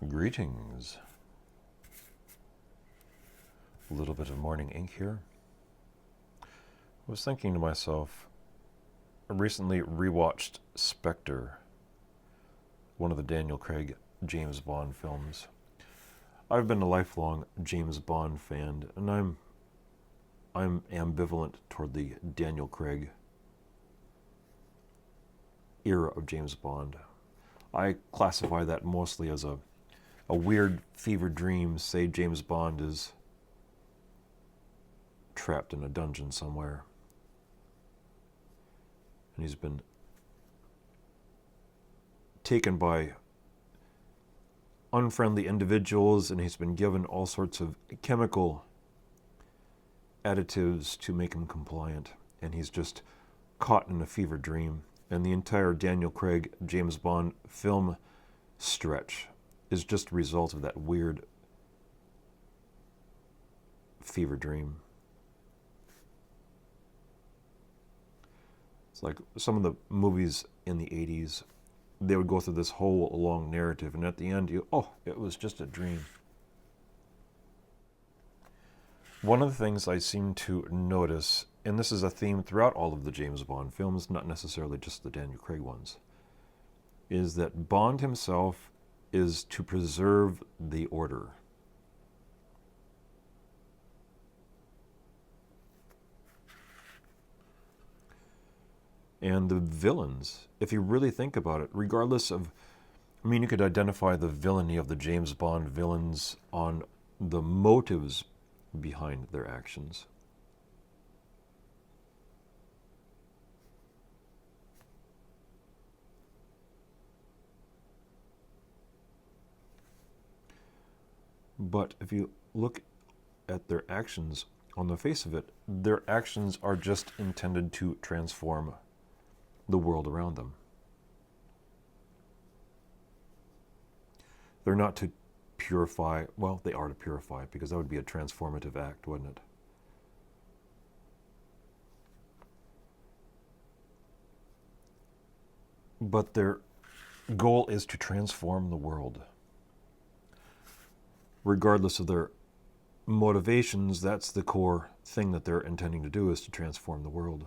Greetings. A little bit of morning ink here. I was thinking to myself, I recently rewatched Spectre, one of the Daniel Craig James Bond films. I've been a lifelong James Bond fan, and I'm ambivalent toward the Daniel Craig era of James Bond. I classify that mostly as a weird fever dream. Say James Bond is trapped in a dungeon somewhere, and he's been taken by unfriendly individuals, and he's been given all sorts of chemical additives to make him compliant, and he's just caught in a fever dream. And the entire Daniel Craig James Bond film stretch is just a result of that weird fever dream. It's like some of the movies in the 80s, they would go through this whole long narrative, and at the end, it was just a dream. One of the things I seem to notice, and this is a theme throughout all of the James Bond films, not necessarily just the Daniel Craig ones, is that Bond himself is to preserve the order. And the villains, if you really think about it, regardless of, you could identify the villainy of the James Bond villains on the motives behind their actions. But if you look at their actions, on the face of it, their actions are just intended to transform the world around them. They're not to purify, well, they are to purify, because that would be a transformative act, wouldn't it? But their goal is to transform the world. Regardless of their motivations, that's the core thing that they're intending to do, is to transform the world.